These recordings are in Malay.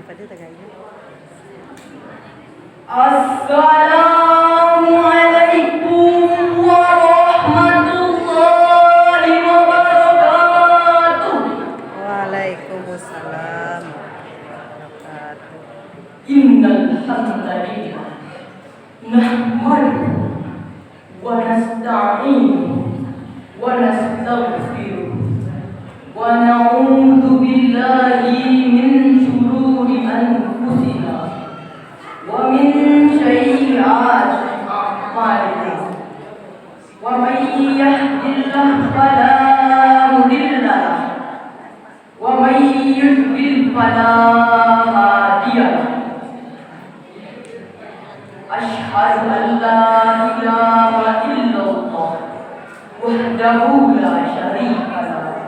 pada tagayun. Assalamualaikum warahmatullahi wabarakatuh. Waalaikumsalam wabarakatuh. Innal hamdalillah nahmaduhu wa nasta'inuhu wa nastaghfiruh wa na'udzu billahi min shururi anfusina wa min sayyi'ati a'malina wa may yahdihillahu fala mudilla lahu wa may yudlil fala hadiya lahu. Asyhadu an la ilaha illallah wahdahu la syarika lahu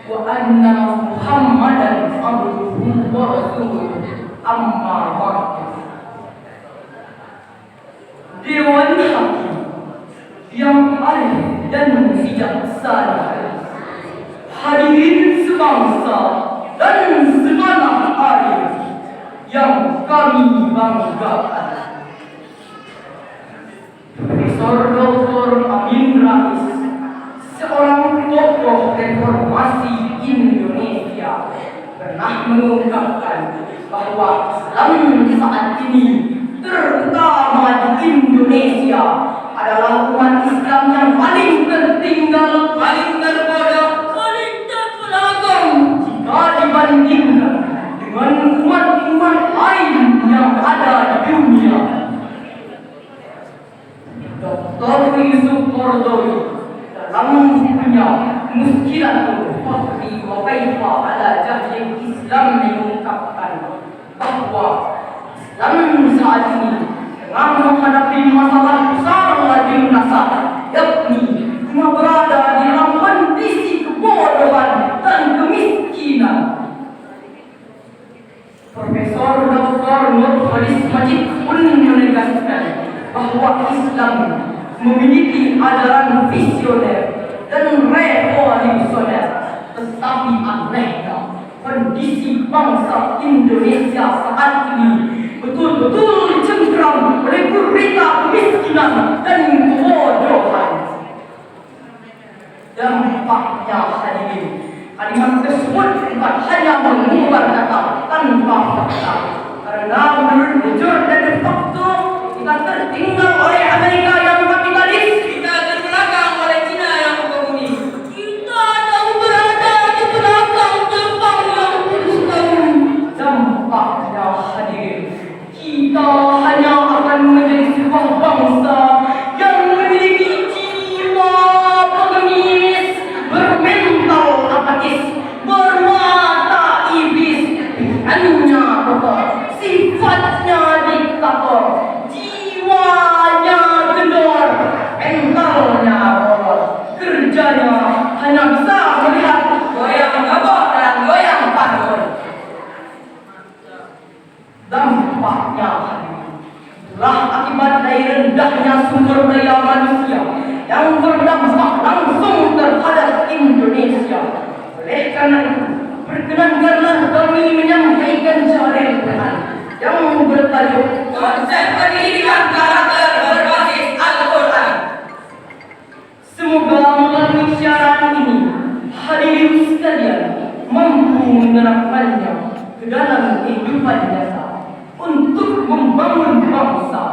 wa anna Muhammadan abduhu wa rasuluh. Amma ba'du. Dewan Hakim yang adil dan bijaksana, hadirin sebangsa dan setanah air yang kami banggakan, Profesor Dr. Amin Rais, seorang tokoh reformasi Indonesia, pernah mengungkapkan bahwa Islam saat ini, terutama di Indonesia, adalah umat Islam yang paling tertinggal, paling terpojok, paling terbelakang jika dibandingkan dengan umat-umat lain yang ada di dunia. Dr. Yusuf Qaradawi dalam bukunya Muskilatul Fakhri wa Kaifa ala Jahlil Islam mengungkapkan bahwa Islam saat ini tengah menghadapi masalah besar lagi menasab, yakni tengah berada di dalam kondisi kebodohan dan kemiskinan. Profesor Dr. Nurholis Majid pun menegaskan bahwa Islam memiliki ajaran visioner dan revolusioner, tetapi anehnya kondisi bangsa Indonesia saat ini betul-betul dicengkram oleh berita kemiskinan dan kebodohan. Dampaknya hadirin, kalimat tersebut bukan hanya mengumbar kata tanpa fakta, karena menurut jujur dan de facto kita tertinggal oleh Amerika yang kapitalis, kita terbelakang oleh Cina yang komunis, kita jauh berada di belakang Jepang yang Kristen. Dampaknya hadirin, kita hanya akan menjadi sebuah bangsa yang memiliki jiwa pengemis, bermental apatis, bermata iblis, hanya kotor, sifatnya diktator, jiwanya kendor, mentalnya boros, kerjanya hanya bisa melihat goyang gabah dan goyang panggul. Dampaknya itulah akibat dari rendahnya sumber daya manusia yang berdampak langsung terhadap Indonesia. Oleh karena itu, perkenankanlah kami menyampaikan syarah Tuhan yang bertajuk Konsep Pendidikan Karakter Berbasis Al-Quran. Semoga melalui siaran ini hadirin sekalian mampu menerapkannya ke dalam kehidupan nyata untuk membangun bangsa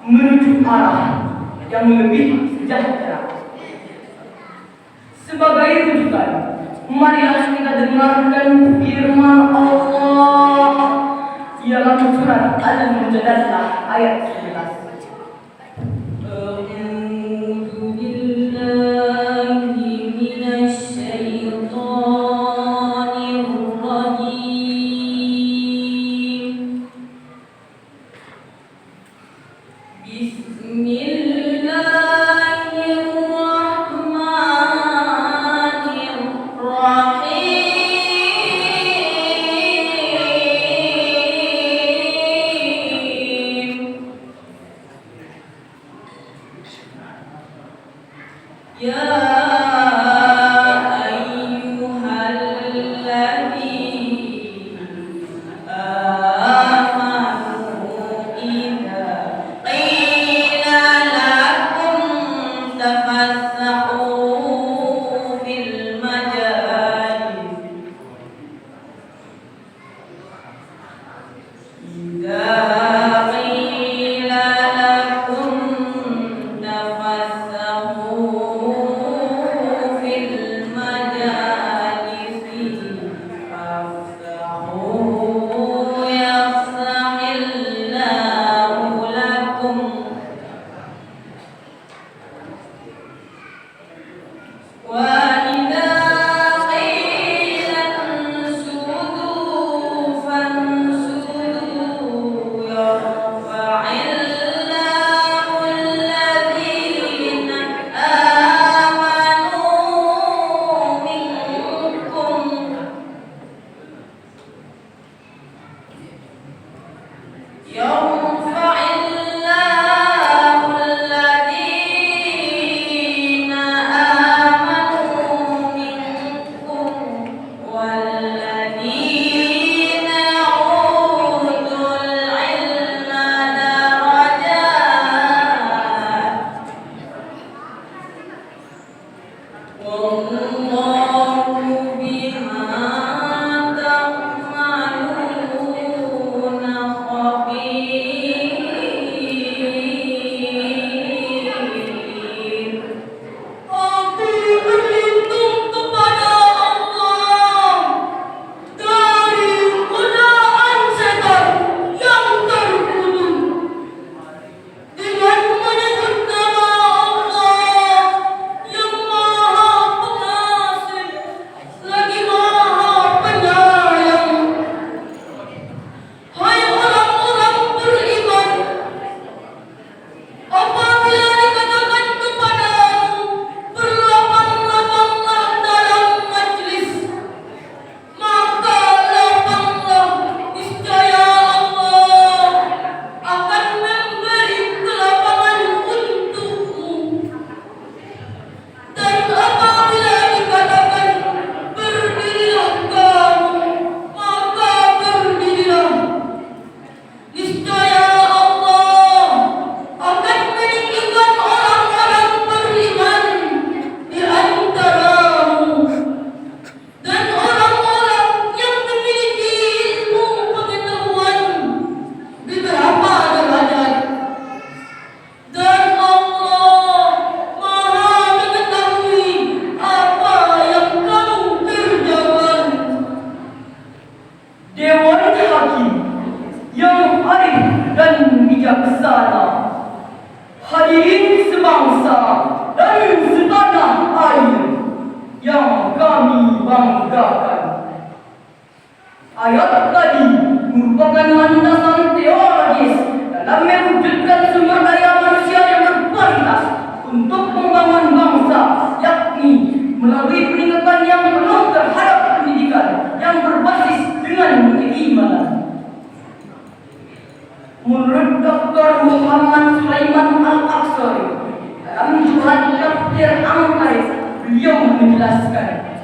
menuju arah yang lebih sejahtera. Sebagai rujukan, marilah kita dengarkan firman Allah dalam surat Al-Mujadalah ayat 11.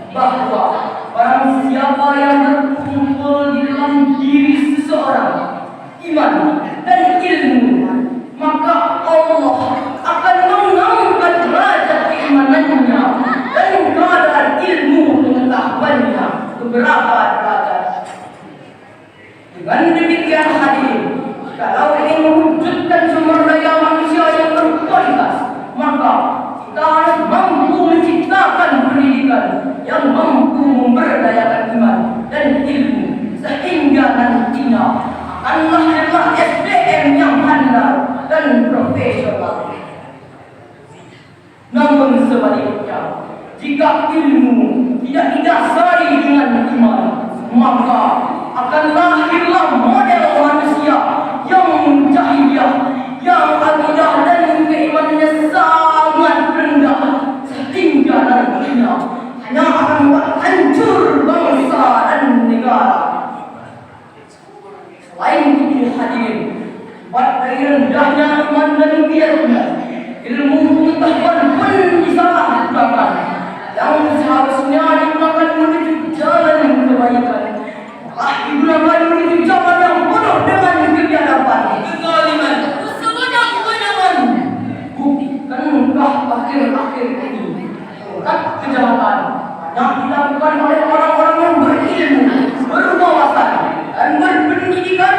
bahwa barang siapa yang berkumpul di dalam diri seseorang iman dan ilmu, maka Allah akan mengangkat derajat keimanannya dan kadar ilmu pengetahuannya beberapa derajat. Dengan demikian hadirin, kalau ingin mewujudkan sumber daya manusia yang berkualitas, maka kita harus mampu menciptakan pendidikan yang mampu memberdayakan iman dan ilmu, sehingga nantinya akan lahirlah SDM yang handal dan profesional. Namun sebaliknya, jika ilmu tidak didasari dengan iman, maka akan lahirlah model manusia yang jahiliyah, yang akidah dan keimanannya sangat rendah, sehingga nantinya hanya akan membuat hancur bangsa dan negara. Selain itu hadirin, dari rendahnya iman dan keyakinan, ilmu pengetahuan pun disalahgunakan, yang seharusnya digunakan menuju jalan kebaikan, malah digunakan menuju jalan yang penuh dengan kebiadaban, kezaliman, kewenangan. Bukankah akhir-akhir ini tingkat kejahatan yang dilakukan oleh orang-orang yang berilmu, berwawasan dan berpendidikan?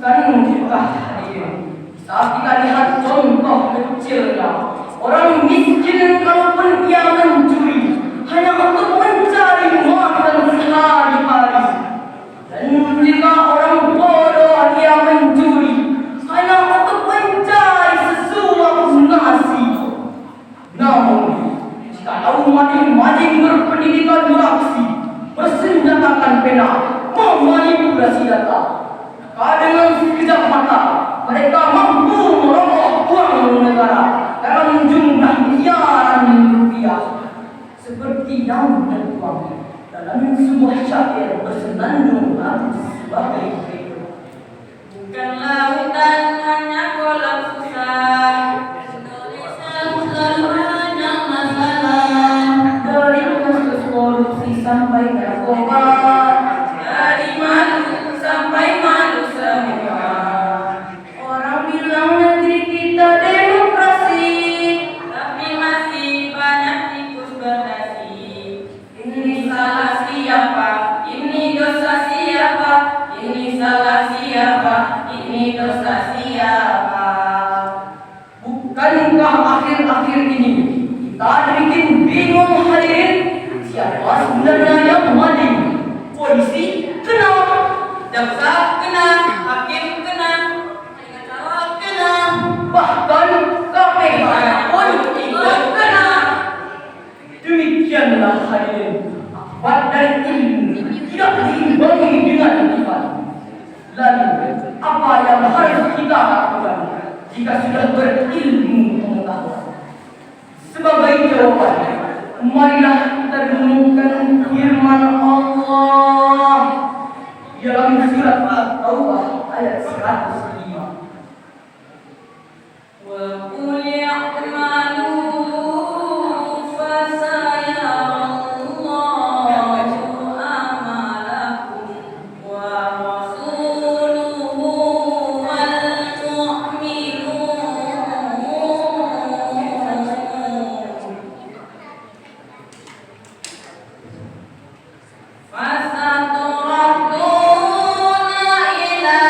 Bukankah hadirin, saat kita lihat contoh kecilnya orang miskin, kalaupun dia mencuri hanya untuk mencari makan sehari-hari, dan jika orang bodoh dia mencuri hanya untuk mencari sesuap nasi. Namun jika mading-mading berpendidikan beraksi, bersenjatakan pena, memanipulasi data, maka dengan sekejap mata mereka mampu merogoh uang negara dalam jumlah miliaran rupiah, seperti yang tertuang dalam sebuah syair bersenandung lagu sebagai berikut. Bukan lautan hanya kolam susah, Indonesia selalu banyak masalah. Dari kasus korupsi sampai narkoba, Dari malu sampai malu semua. orang bilang negeri kita demokrasi, Tapi masih banyak tikus berdasi. Ini salah siapa? Ini dosa siapa? Ini salah siapa? Ini dosa siapa? Bukankah akhir-akhir ini kita bikin bingung hadirin? Siapa sebenarnya yang maling? Polisi kena, Jaksa kena, hakim kena, pengacara kena, bahkan KPK pun ikut kena. demikianlah hadirin. Akibat dari ilmu tidak diimbangi dengan iman. Lalu apa yang harus kita lakukan jika sudah berilmu pengetahuan? Sebagai jawaban, marilah kita renungkan firman Allah dalam surat At-Taubah ayat 105. Wa qul ya'malu fasayarallahu amalakum wa rasuluhu wal mu'minun. Fasaturadduna ila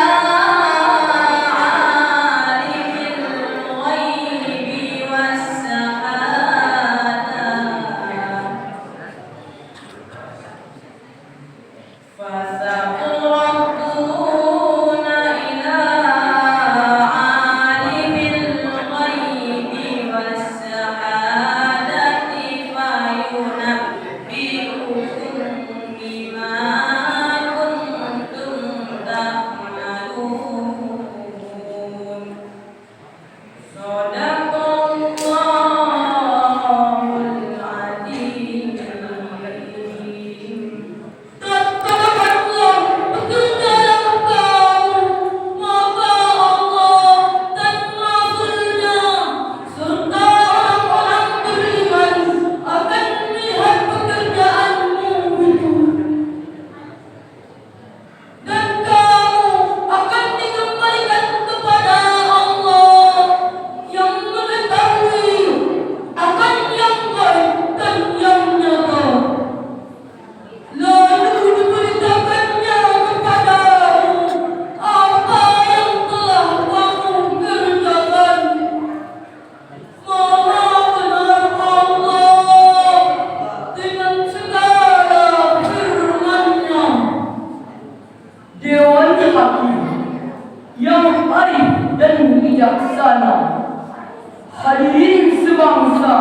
hadirin sebangsa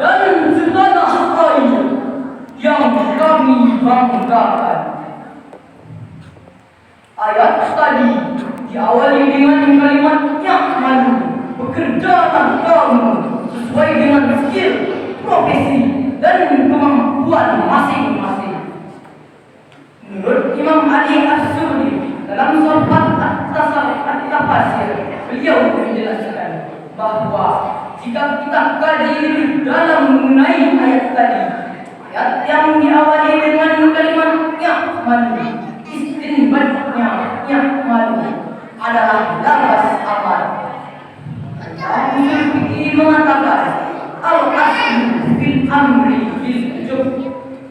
dan setanah air yang kami banggakan. Ayat tadi diawali dengan kalimat "Ya'malu", bekerjalah kamu sesuai dengan skill, profesi, dan kemampuan masing-masing. Menurut Imam Ali As-Sudi dalam surah At-Tafsir, beliau menjelaskan bahwa jika kita kaji lebih dalam mengenai ayat tadi, ayat yang diawali dengan kalimat "Ya'malu", istinbatnya "Ya'malu" adalah lafaz amar. Usul fikih mengatakan al-aslu fil amri bil wujub.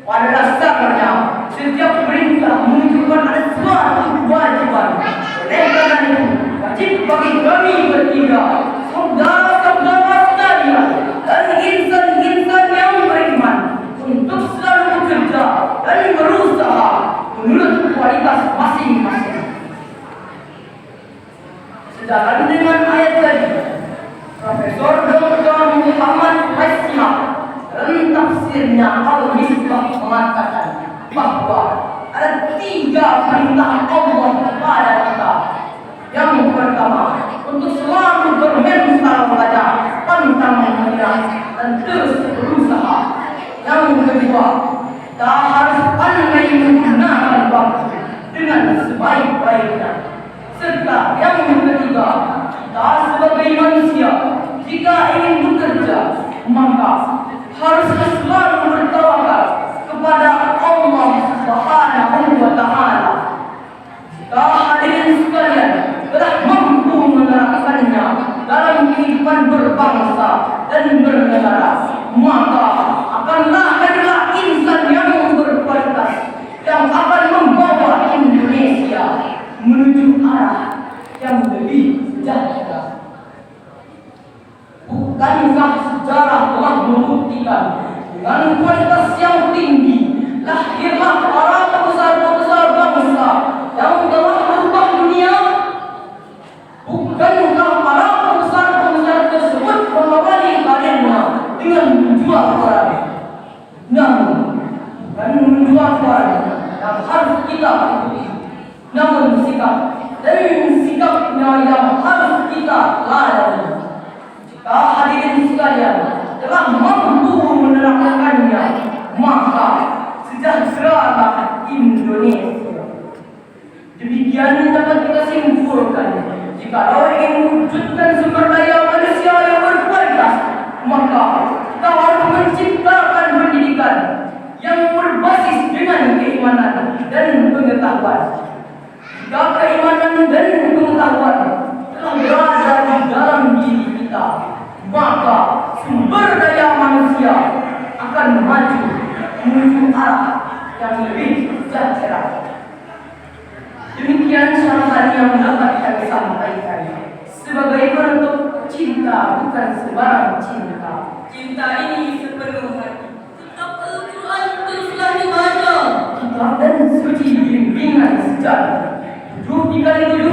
Pada dasarnya setiap perintah menunjukkan ada suatu kewajiban. Oleh karena itu wajib bagi kami bertiga, saudara-saudara sekalian dan insan-insan yang beriman, untuk selalu bekerja dan berusaha menurut kualitas masing-masing. Sedangkan dengan ayat tadi, Profesor Dr. Muhammad Faisal dalam tafsirnya Al-Misbah mengatakan bahwa ada 3 perintah Allah kepada kita. Yang pertama, untuk selalu bermental pada pantang menyerah dan terus berusaha. Yang kedua, kita harus pandai menggunakan waktu dengan sebaik-baiknya. Serta yang ketiga, kita sebagai manusia jika ingin bekerja, maka harus selalu bertawakal kepada Allah Subhanahu wa Ta'ala. Jika hadirin sekalian telah mampu menerapkannya dalam kehidupan berbangsa dan bernegara, maka akanlah adalah insan yang berkualitas yang akan membawa Indonesia menuju arah yang lebih sejahtera. Bukankah sejarah telah membuktikan dengan kualitas yang tinggi lahirlah para pembesar-pembesar bangsa yang telah merubah dunia? Bukankah para pembesar-pembesar tersebut mengawali karirnya dengan menjual Quran? Namun bukan menjual Quran yang harus kita ikuti, namun sikapnya yang harus kita ladani. Jika hadirin sekalian telah mampu menerapkannya, maka sejahteralah Indonesia. Demikian dapat kita simpulkan, jika ingin mewujudkan sumber daya manusia yang berkualitas, maka kita harus menciptakan pendidikan yang berbasis dengan keimanan dan pengetahuan. Jika keimanan dan pengetahuan telah berada di dalam diri kita, maka sumber daya manusia akan maju menuju arah yang lebih sejahtera. Demikian syaratan yang dapat kami sampaikan. Sebagai bentuk cinta bukan sembarang cinta. Cinta ini sepenuh hati. Kitab Al-Quran teruslah dibaca. Kitab dan suci bimbingan sejarah 7 kali 7